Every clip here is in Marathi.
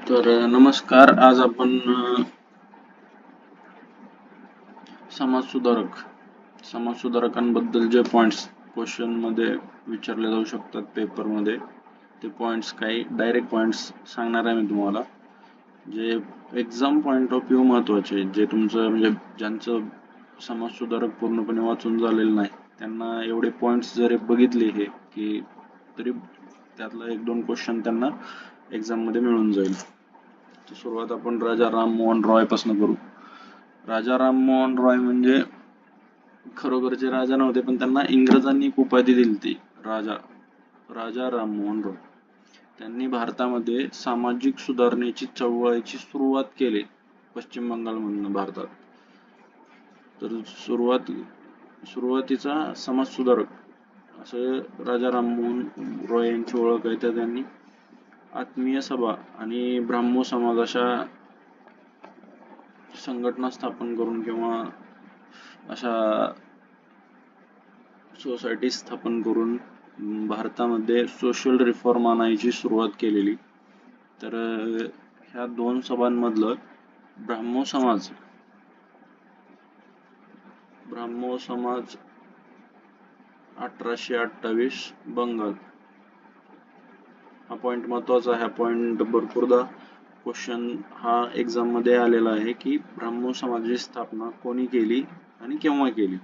तर नमस्कार. आज आपण समाजसुधारकांबद्दल जे पॉइंट्स क्वेश्चन मध्ये विचारले जाऊ शकतात पेपरमध्ये, ते पॉइंट्स काही डायरेक्ट पॉइंट्स सांगणार आहे मी तुम्हाला, जे एक्झाम पॉइंट ऑफ व्ह्यू महत्त्वाचे, जे तुमचं म्हणजे ज्यांचं समाजसुधारक पूर्णपणे वाचून झालेलं नाही त्यांना एवढे पॉइंट्स जरी बघितले हे की तरी त्यातला एक दोन क्वेश्चन त्यांना एक्झाम मध्ये मिळून जाईल. तर सुरुवात आपण राजा राममोहन रॉय पासून करू. राजा राममोहन रॉय म्हणजे खरोखरचे राजा नव्हते, पण त्यांना इंग्रजांनी एक उपाधी दिली ती राजा राममोहन रॉय. त्यांनी भारतामध्ये सामाजिक सुधारणेची चळवळीची सुरुवात केली पश्चिम बंगालमधून भारतात. तर सुरुवातीचा समाजसुधारक असं राजा राममोहन रॉय यांची ओळख आहे. तर त्यांनी आत्मीय सभा आणि ब्राह्मो समाज अशा संघटना स्थापन करून किंवा अशा सोसायटी स्थापन करून भारतामध्ये सोशल रिफॉर्म आणायची सुरुवात केलेली. तर ह्या दोन सभांमधलं ब्राह्मो समाज 1828 बंगाल हा पॉइंट महत्वाचा आहे. हा पॉइंट भरपूरदा क्वेश्चन हा एक्झाम मध्ये आलेला आहे की ब्राह्मो समाजाची स्थापना कोणी केली आणि केव्हा केली.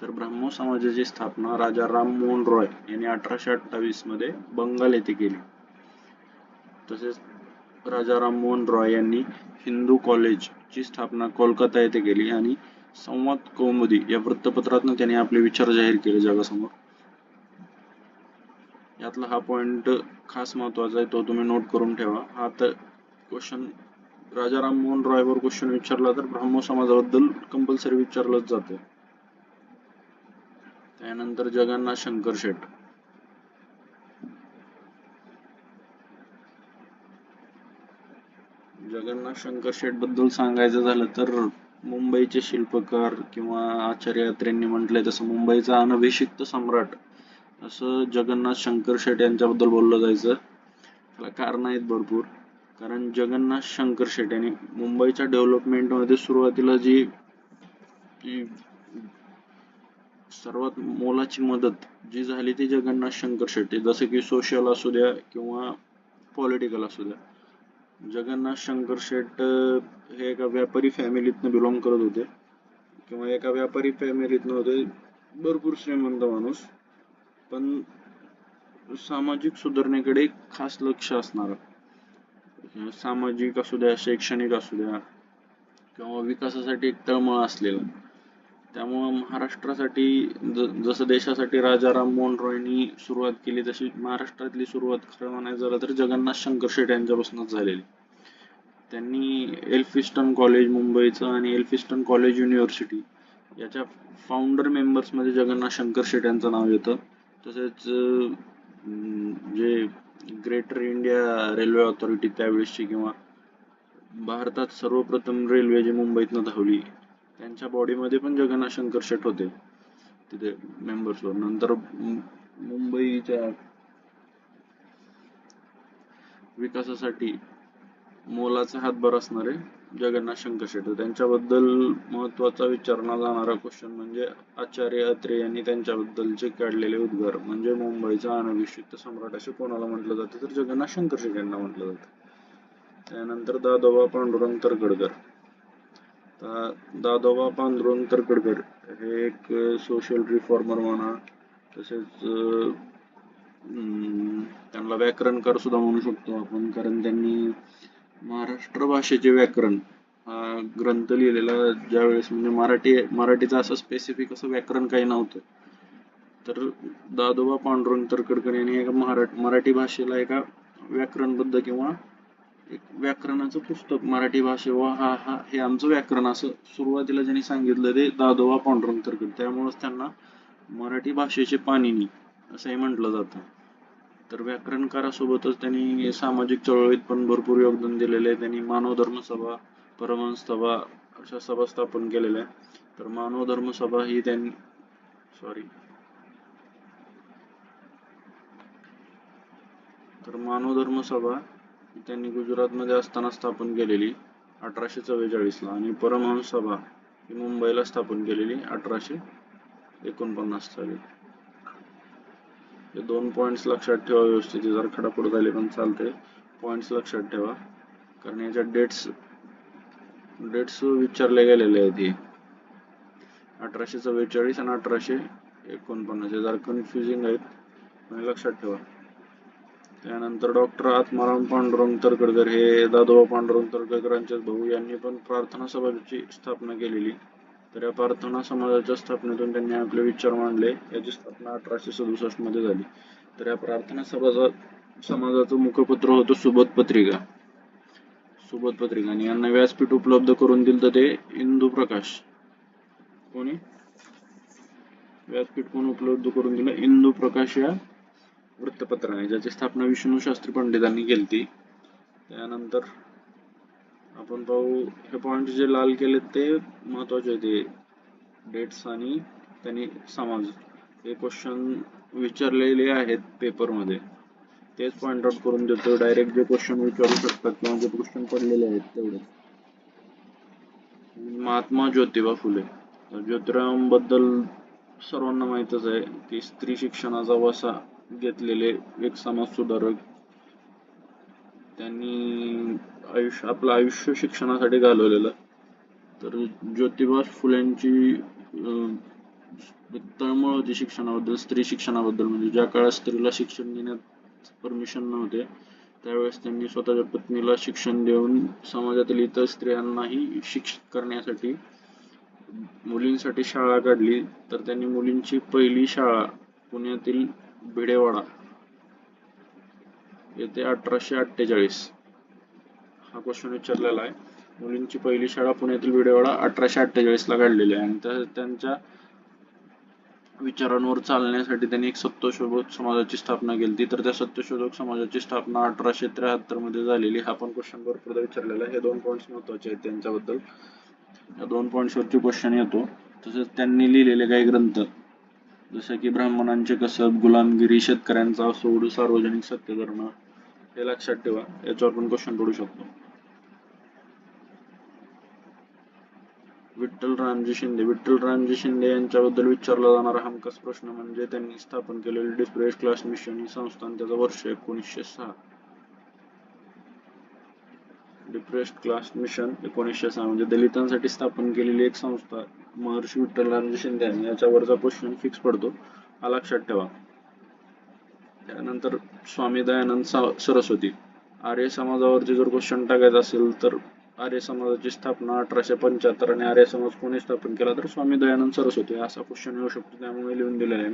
तर ब्राह्मो समाजाची स्थापना राजा राममोहन रॉय यांनी 1828 मध्ये बंगाल येथे केली. तसेच राजा राममोहन रॉय यांनी हिंदू कॉलेजची स्थापना कोलकाता येथे केली आणि संवाद कौमुदी या वृत्तपत्रातून त्यांनी आपले विचार जाहीर केले जगासमोर. यातला हा पॉइंट खास महत्वाचा आहे, तो तुम्ही नोट करून ठेवा. हा तर क्वेश्चन राजा राममोहन रॉय वर क्वेश्चन विचारला तर ब्राह्मो समाजाबद्दल कंपल्सरी विचारलंच जातं. त्यानंतर जगन्नाथ शंकर शेट. जगन्नाथ शंकर शेट बद्दल सांगायचं झालं तर मुंबईचे शिल्पकार किंवा आचार्य अत्रेंनी म्हटलंय तसं मुंबईचा अनभिषिक्त सम्राट असं जगन्नाथ शंकर शेट यांच्याबद्दल बोललं जायचं. त्याला कारण आहेत भरपूर. कारण जगन्नाथ शंकर शेट यांनी मुंबईच्या डेव्हलपमेंटमध्ये सुरुवातीला जी सर्वात मोलाची मदत जी झाली ती जगन्नाथ शंकर शेट, जसं की सोशल असू द्या किंवा पॉलिटिकल असू द्या. जगन्नाथ शंकर शेट हे एका व्यापारी फॅमिलीतनं बिलॉंग करत होते किंवा एका व्यापारी फॅमिलीतनं होते. भरपूर श्रीमंत माणूस, पण सामाजिक सुधारणेकडे खास लक्ष असणार. सामाजिक असू द्या, शैक्षणिक असू द्या किंवा विकासासाठी एक तळमळ असलेला. त्यामुळं महाराष्ट्रासाठी जसं देशासाठी राजा राममोहन रॉयनी सुरुवात केली तशी महाराष्ट्रातली सुरुवात खरं म्हणायचं झालं तर जगन्नाथ शंकर शेट यांच्यापासूनच झालेली. त्यांनी एल्फिस्टन कॉलेज मुंबईचं आणि एल्फिस्टन कॉलेज युनिव्हर्सिटी याच्या फाउंडर मेंबर्स मध्ये जगन्नाथ शंकर शेट यांचं नाव येतं. तसेच जे ग्रेटर इंडिया रेल्वे ऑथॉरिटी त्यावेळेसची किंवा भारतात सर्वप्रथम रेल्वे जी मुंबईतनं धावली त्यांच्या बॉडीमध्ये पण जगन्नाथ शंकर शेट होते तिथे मेंबर्स वर. नंतर मुंबईच्या विकासासाठी मोलाचा हातभार असणारे जगन्नाथ शंकर शेट. त्यांच्याबद्दल महत्वाचा विचारला जाणारा क्वेश्चन म्हणजे आचार्य अत्रे यांनी त्यांच्याबद्दलचे काढलेले उद्गार म्हणजे मुंबईचा अनभिषिक्त सम्राट असे कोणाला म्हटलं जातं तर जगन्नाथ शंकर शेट यांना म्हटलं जातं. त्यानंतर दादोबा पांडुरंग तरखडकर. दादोबा पांडुरंग तरखडकर हे एक सोशल रिफॉर्मर म्हणा, तसेच त्यांना व्याकरणकार सुद्धा म्हणू शकतो आपण, कारण त्यांनी महाराष्ट्र भाषेचे व्याकरण हा ग्रंथ लिहिलेला ज्यावेळेस म्हणजे मराठीचं असं स्पेसिफिक असं व्याकरण काही नव्हतं. तर दादोबा पांडुरंग तरखडकर यांनी एका मराठी भाषेला एका व्याकरणबद्ध किंवा एक व्याकरणाचं पुस्तक मराठी भाषेवर हा हे आमचं व्याकरण असं सुरुवातीला ज्यांनी सांगितलं ते दादोबा पांडुरंग तरखडकर. त्यामुळेच त्यांना मराठी भाषेचे पाणिनी असंही म्हटलं जातं. तर व्याकरणकारासोबतच त्यांनी सामाजिक चळवळीत पण भरपूर योगदान दिलेले आहे. त्यांनी मानव धर्म सभा, परमहंस सभा अशा सभा स्थापन केलेल्या आहे. तर मानव धर्म सभा ही त्यांनी मानव धर्म सभा त्यांनी गुजरातमध्ये असताना स्थापन केलेली 1844ला, आणि परमहंस सभा ही मुंबईला स्थापन केलेली 1849 साली. हे 2 पॉइंट्स लक्षात ठेवा व्यवस्थित. जर खडापड झाले पण चालते, पॉइंट्स लक्षात ठेवा कारण याच्या डेट्स विचारले गेलेले आहेत. हे 1844 आणि 1849 हे जरा कन्फ्युजिंग आहेत, पण लक्षात ठेवा. त्यानंतर डॉक्टर आत्माराम पांडुरंग तरखडकर हे दादोबा पांडुरंग तरखडकरांचेच भाऊ, यांनी पण प्रार्थना समाजाची स्थापना केलेली. तर या प्रार्थना समाजाच्या स्थापनेतून त्यांनी आपले विचार मांडले. याची स्थापना 1867 मध्ये झाली. तर या प्रार्थना समाजाचं मुखपत्र होतं सुबोध पत्रिका. आणि यांना व्यासपीठ उपलब्ध करून दिलं तर ते इंदुप्रकाश. कोणी व्यासपीठ कोण उपलब्ध करून दिलं? इंदुप्रकाश या वृत्तपत्राने, ज्याची स्थापना विष्णू शास्त्री पंडितांनी केली. त्यानंतर आपण पाहू, हे पॉइंट जे लाल केले ते महत्वाचे ते डेट्स आणि त्यांनी समाज, हे क्वेश्चन विचारलेले आहेत पेपरमध्ये, तेच पॉइंट आउट करून देतो. डायरेक्ट जे क्वेश्चन विचारू शकतात किंवा जे क्वेश्चन पडलेले आहेत तेवढे. महात्मा ज्योतिबा फुले. ज्योतिराम बद्दल सर्वांना माहीतच आहे की स्त्री शिक्षणाचा वसा घेतलेले एक समाज सुधारक. त्यांनी आपलं आयुष्य शिक्षणासाठी घालवलेलं. तर ज्योतिबा फुलेंची तळमळ होती शिक्षणाबद्दल, स्त्री शिक्षणाबद्दल. म्हणजे ज्या काळात स्त्रीला शिक्षण घेण्यात परमिशन नव्हते, त्यावेळेस त्यांनी स्वतःच्या पत्नीला शिक्षण देऊन समाजातील इतर स्त्रियांनाही शिक्षित करण्यासाठी मुलींसाठी शाळा काढली. तर त्यांनी मुलींची पहिली शाळा पुण्यातील भिडेवाडा येथे 1848, हा क्वेश्चन विचारलेला आहे. मुलींची पहिली शाळा पुण्यातील भिडेवाडा 1848ला काढलेली आहे. आणि त्यांच्या विचारांवर चालण्यासाठी त्यांनी एक सत्यशोधक समाजाची स्थापना केली. तर त्या सत्यशोधक समाजाची स्थापना 1873 मध्ये झालेली. हा पण क्वेश्चन भरपूरदा विचारलेला आहे. हे 2 पॉइंट्स महत्वाचे आहेत त्यांच्याबद्दल. या 2 पॉइंट्सवरती क्वेश्चन येतो. तसेच त्यांनी लिहिलेले काही ग्रंथ, जसे की ब्राह्मणांचे कसब, गुलामगिरी, शेतकऱ्यांचा सूड, सार्वजनिक सत्यधर्म, हे लक्षात ठेवा. याच्यावर पण क्वेश्चन पडू शकतो. विठ्ठल रामजी शिंदे यांच्याबद्दल विचारला जाणारा हमखास प्रश्न म्हणजे त्यांनी स्थापन केलेली डिप्रेस्ड क्लास मिशन ही संस्था, त्याचं वर्ष 1906. डिप्रेस्ड क्लास मिशन 1906 म्हणजे दलितांसाठी स्थापन केलेली एक संस्था महर्षी विठ्ठल रामजी शिंदे यांनी. याच्यावरचा क्वेश्चन फिक्स पडतो, हा लक्षात ठेवा. त्यानंतर स्वामी दयानंद सरस्वती. आर्य समाजावरती जर क्वेश्चन टाकायचा असेल तर आर्य समाजाची स्थापना 1875 आणि आर्य समाज कोणी स्थापन केला? तर स्वामी दयानंद सरस्वती, असा क्वेश्चन येऊ शकतो. त्यामुळे लिहून दिलेला आहे.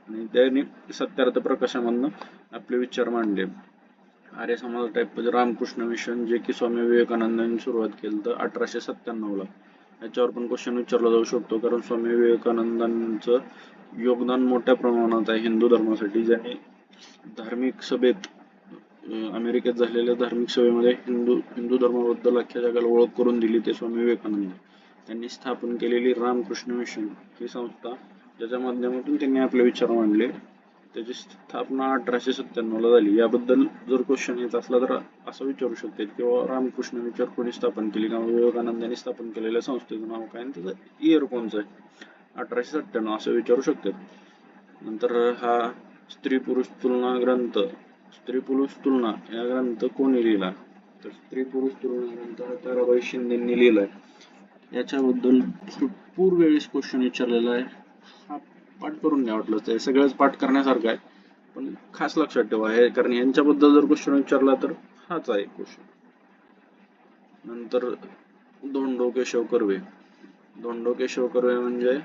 आणि त्यांनी सत्यार्थ प्रकाशामधनं आपले विचार मांडले. आर्य समाज टाईप रामकृष्ण मिशन, जे की स्वामी विवेकानंदांनी सुरुवात केलं तर 1897ला. याच्यावर पण क्वेश्चन विचारला जाऊ शकतो, कारण स्वामी विवेकानंदांचं योगदान मोठ्या प्रमाणात आहे हिंदू धर्मासाठी. ज्यांनी धार्मिक सभेत, अमेरिकेत झालेल्या धार्मिक सभेमध्ये हिंदू धर्माबद्दल अख्ख्या जगाला ओळख करून दिली, ते स्वामी विवेकानंद. त्यांनी स्थापन केलेली रामकृष्ण मिशन ही संस्था, ज्याच्या माध्यमातून त्यांनी आपले विचार मांडले, त्याची स्थापना 1897ला झाली. याबद्दल जर क्वेश्चन येत असला तर असं विचारू शकतात किंवा रामकृष्ण मिशन कोणी स्थापन केली, किंवा विवेकानंदांनी स्थापन केलेल्या संस्थेचं नाव काय आणि त्याचं इयर कोणचं आहे, 1897 असं विचारू शकतात. नंतर हा स्त्री पुरुष तुलना ग्रंथ, या ग्रंथ कोणी लिहिला? तर स्त्री पुरुष तुलना ग्रंथ हा ताराबाई शिंदेंनी लिहिलाय. याच्याबद्दल भरपूर वेळेस क्वेश्चन विचारलेला आहे. हा पाठ करून घ्या वाटलं तर, सगळंच पाठ करण्यासारखं आहे, पण खास लक्षात ठेवा हे, कारण यांच्याबद्दल जर क्वेश्चन विचारला तर हाच आहे क्वेश्चन. नंतर धोंडो केशव कर्वे. म्हणजे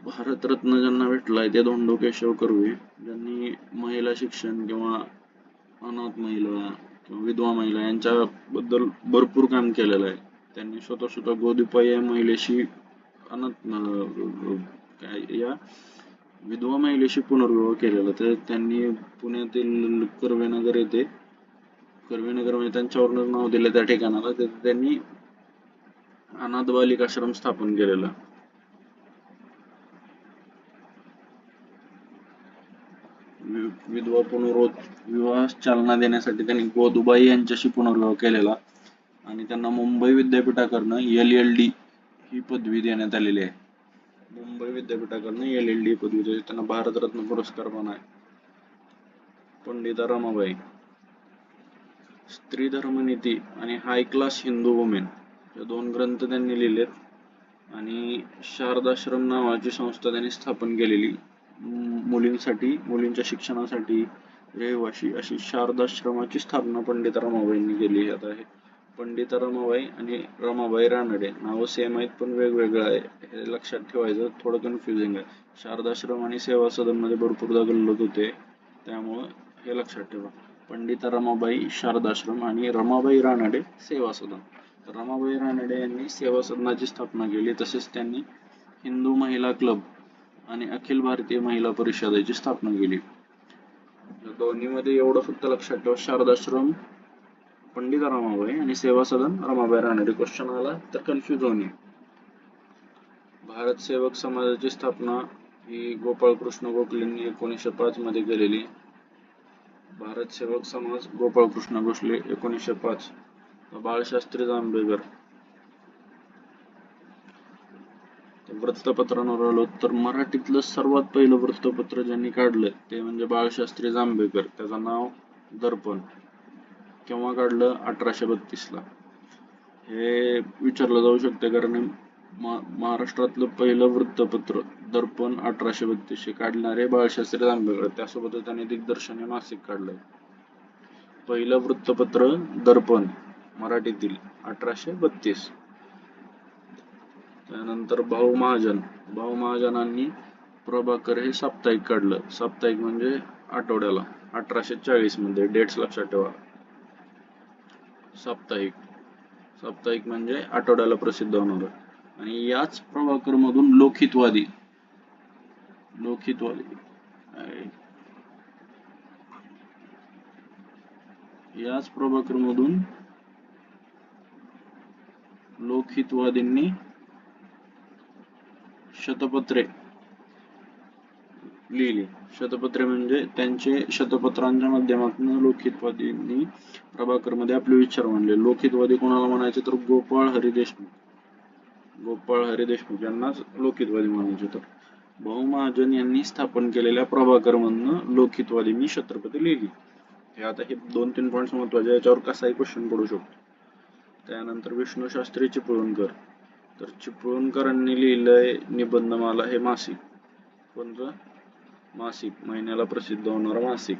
भारतरत्न ज्यांना भेटलाय ते धोंडो केशव कर्वे, ज्यांनी महिला शिक्षण किंवा अनाथ महिला किंवा विधवा महिला यांच्याबद्दल भरपूर काम केलेलं आहे. त्यांनी स्वतः गोदीपाई या महिलेशी या विधवा महिलेशी पुनर्विवाह केलेला. तर त्यांनी पुण्यातील कर्वेनगर येथे, कर्वेनगर म्हणजे त्यांच्यावरूनच नाव दिलं त्या ठिकाणाला, त्यांनी अनाथ बालिका आश्रम स्थापन केलेला. विधवा पुनर्विवाहास चालना देण्यासाठी त्यांनी गोदूबाई यांच्याशी पुनर्विवाह केलेला आणि त्यांना मुंबई विद्यापीठाकडनं LLD ही पदवी देण्यात आलेली आहे. मुंबई विद्यापीठाकडनं LLD पदवी देण्यात, त्यांना भारतरत्न पुरस्कार पण आहे. पंडिता रमाबाई, स्त्री धर्मनीती आणि हाय क्लास हिंदू वुमेन हे 2 ग्रंथ त्यांनी लिहिलेत आणि शारदाश्रम नावाची संस्था त्यांनी स्थापन केलेली. मुलींच्या शिक्षणासाठी रहिवाशी अशी शारदाश्रमाची स्थापना पंडिता रमाबाईंनी केली आहे. पंडिता रमाबाई आणि रमाबाई रानडे नावं सेम आहेत पण वेगवेगळं आहे, हे लक्षात ठेवायचं, थोडं कन्फ्युजिंग आहे. शारदाश्रम आणि सेवा सदन मध्ये भरपूरदा गल्लत होते, त्यामुळं हे लक्षात ठेवा. पंडिता रमाबाई शारदाश्रम आणि रमाबाई रानडे सेवा सदन. तर रमाबाई रानडे यांनी सेवा सदनाची स्थापना केली, तसेच त्यांनी हिंदू महिला क्लब आणि अखिल भारतीय महिला परिषदेची स्थापना केली. दोन्हीमध्ये एवढं फक्त लक्षात ठेवा, शारदाश्रम पंडिता रमाबाई आणि सेवा सदन रमाबाई रानडे. क्वेश्चन आला तर कन्फ्युज होणे. भारत सेवक समाजाची स्थापना ही गोपाळकृष्ण गोखलेंनी 1905 मध्ये केलेली. भारत सेवक समाज गोपाळकृष्ण गोखले 1905. बाळशास्त्री जांभेकर. वृत्तपत्रांवर आलो तर मराठीतलं सर्वात पहिलं वृत्तपत्र ज्यांनी काढलं ते म्हणजे बाळशास्त्री जांभेकर. त्याचं नाव दर्पण. केव्हा काढलं? 1832 ला. हे विचारलं जाऊ शकते कारण महाराष्ट्रातलं पहिलं वृत्तपत्र दर्पण 1832 काढणारे बाळशास्त्री जांभेकर. त्यासोबतच त्यांनी दिग्दर्शन हे मासिक काढलंय. पहिलं वृत्तपत्र दर्पण मराठीतील 1832. त्यानंतर भाऊ महाजनांनी प्रभाकर हे साप्ताहिक काढलं. साप्ताहिक म्हणजे आठवड्याला. 1840 मध्ये. डेट्स लक्षात ठेवा. साप्ताहिक म्हणजे आठवड्याला प्रसिद्ध होणार. आणि याच प्रभाकर मधून लोकहितवादी याच प्रभाकर मधून लोकहितवादींनी शतपत्रे लिहिली. शतपत्रे म्हणजे त्यांचे शतपत्रांच्या माध्यमातून लोकहितवादींनी प्रभाकर मध्ये आपले विचार मांडले. लोकहितवादी कोणाला म्हणायचे तर गोपाळ हरी देशमुख यांनाच लोकहितवादी म्हणायचे. तर भाऊ महाजन यांनी स्थापन केलेल्या प्रभाकर मधनं लोकहितवादींनी छत्रपती लिहिली. हे आता हे 2-3 पॉइंट्स महत्वाचे, याच्यावर कसाही क्वेश्चन पडू शकतो. त्यानंतर विष्णू शास्त्री चिपळूणकर. तर चिपळूणकरांनी लिहिलंय निबंधमाला हे मासिक. कोणतं मासिक? महिन्याला प्रसिद्ध होणारं मासिक.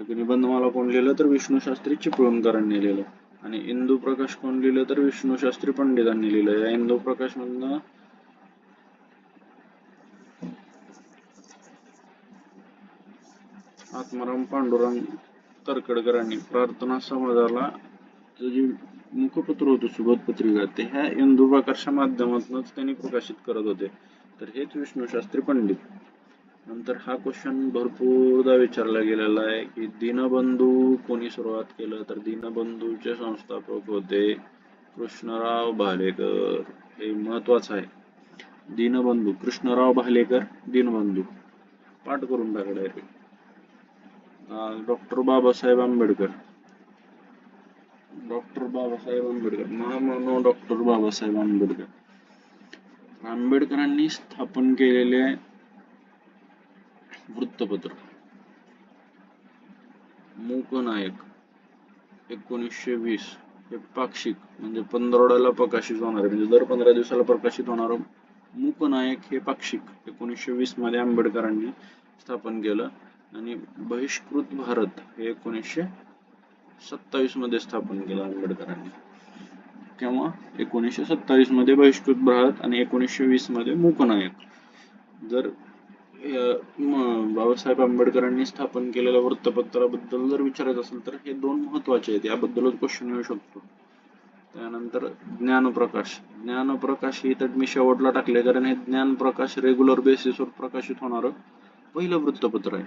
निबंधमाला कोण लिहिलं तर विष्णू शास्त्री चिपळूणकरांनी लिहिलं. आणि इंदू प्रकाश कोण लिहिलं तर विष्णू शास्त्री पंडितांनी लिहिलं. या इंदू प्रकाश मधनं आत्माराम पांडुरंग तरखडकरांनी प्रार्थना समाजाला जे मुखपत्र होतं सुबोध पत्रिका ते ह्या इंदू प्रकाशच्या माध्यमातूनच त्यांनी प्रकाशित करत होते. तर हेच विष्णू शास्त्री पंडित. नंतर हा क्वेश्चन भरपूरदा विचारला गेलेला आहे की दीनबंधू कोणी सुरुवात केलं तर दीनबंधूचे संस्थापक होते कृष्णराव भालेकर. हे महत्वाचं आहे. दीनबंधू कृष्णराव भालेकर दीनबंधू. पाठ करून टाका डायरेक्ट. डॉक्टर बाबासाहेब आंबेडकर. महामानव डॉक्टर बाबासाहेब आंबेडकर. आंबेडकरांनी स्थापन केलेले वृत्तपत्र मूकनायक 1920 हे पाक्षिक म्हणजे पंधरवड्याला प्रकाशित होणार, म्हणजे दर 15 दिवसाला प्रकाशित होणार मूकनायक हे पाक्षिक 1920 मध्ये आंबेडकरांनी स्थापन केलं. आणि बहिष्कृत भारत हे 1927 मध्ये स्थापन केलं आंबेडकरांनी. केव्हा? 1927 मध्ये बहिष्कृत भारत आणि 1920 मध्ये मूकनायक. जर बाबासाहेब आंबेडकरांनी स्थापन केलेल्या वृत्तपत्राबद्दल जर विचारायचं असेल तर हे 2 महत्वाचे आहेत, याबद्दलच क्वेश्चन येऊ शकतो. त्यानंतर ज्ञानप्रकाश ही तर मी शेवटला टाकले कारण हे ज्ञानप्रकाश रेग्युलर बेसिसवर प्रकाशित होणारं पहिलं वृत्तपत्र आहे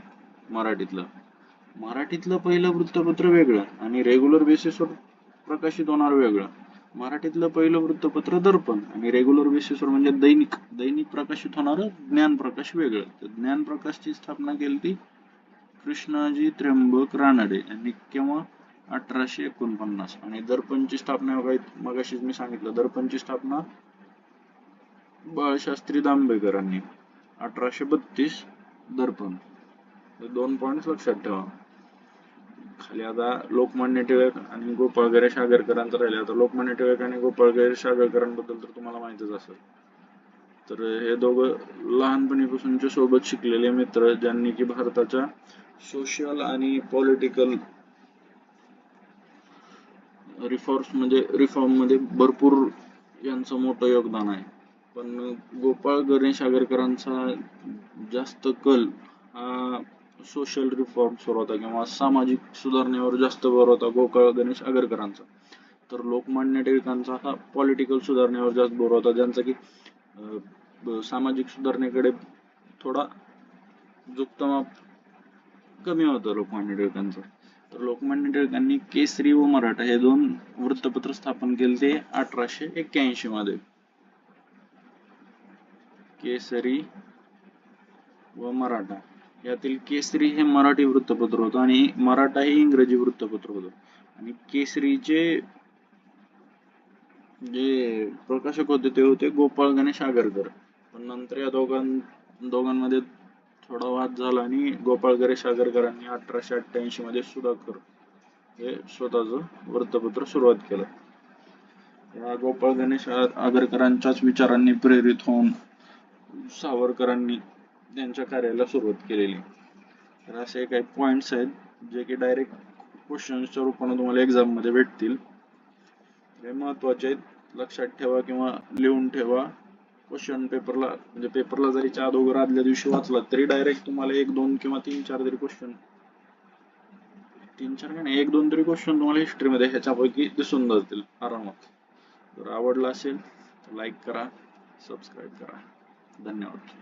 मराठीतलं पहिलं वृत्तपत्र वेगळं आणि रेग्युलर बेसिसवर प्रकाशित होणार वेगळं. मराठीतलं पहिलं वृत्तपत्र दर्पण आणि रेग्युलर बेसिसवर म्हणजे दैनिक प्रकाशित होणारं ज्ञानप्रकाश वेगळं. तर ज्ञानप्रकाशची स्थापना केली ती कृष्णाजी त्र्यंबक रानडे यांनी केव्हा 1849. आणि दर्पणची स्थापना मगाशीच मी सांगितलं, दर्पणची स्थापना बाळशास्त्री जांभेकरांनी 1832 दर्पण. 2 पॉइंट लक्षात ठेवा. खाली आता लोकमान्य टिळक आणि गोपाळ गणेश आगरकरांचं राहिले. आता लोकमान्य टिळक आणि गोपाळ गणेश आगरकरांबद्दल तर तुम्हाला माहितीच असेल. तर हे दोघं लहानपणीपासूनचे सोबत शिकलेले मित्र, ज्यांनी की भारताच्या सोशल आणि पॉलिटिकल रिफॉर्म मध्ये भरपूर यांचं मोठं योगदान आहे. पण गोपाळ गणेश आगरकरांचा जास्त कल हा सोशल रिफॉर्म्सवर होता किंवा सामाजिक सुधारणेवर जास्त भर होता गोपाळ गणेश आगरकरांचा. तर लोकमान्य टिळकांचा हा पॉलिटिकल सुधारणेवर जास्त भर होता, ज्यांचा की सामाजिक सुधारणेकडे थोडा झुकतं कमी होतं लोकमान्य टिळकांचं. तर लोकमान्य टिळकांनी केसरी व मराठा हे 2 वृत्तपत्र स्थापन केले ते 1881 मध्ये. केसरी व मराठा यातील केसरी हे मराठी वृत्तपत्र होतं आणि मराठा हे इंग्रजी वृत्तपत्र होतं. आणि केसरीचे जे प्रकाशक होते ते होते गोपाळ गणेश आगरकर. पण नंतर या दोघांमध्ये थोडा वाद झाला आणि गोपाळ गणेश आगरकरांनी 1888 मध्ये सुधाकर हे स्वतःचं वृत्तपत्र सुरुवात केलं. या गोपाळ गणेश आगरकरांच्याच विचारांनी प्रेरित होऊन सावरकरांनी त्यांच्या कार्याला सुरुवात केलेली. तर असे काही पॉइंट्स आहेत जे की डायरेक्ट क्वेश्चन्सच्या रूपाने तुम्हाला एक्झाम मध्ये भेटतील. हे महत्वाचे आहेत, लक्षात ठेवा किंवा लिहून ठेवा. क्वेश्चन पेपरला जरी अगोदर आदल्या दिवशी वाचला तरी डायरेक्ट तुम्हाला 1, 2 किंवा 3, 4 तरी क्वेश्चन, 3, 4 नाही 1, 2 तरी क्वेश्चन तुम्हाला हिस्ट्रीमध्ये ह्याच्यापैकी दिसून जातील आरामात. जर आवडला असेल तर लाईक करा, सबस्क्राईब करा. धन्यवाद.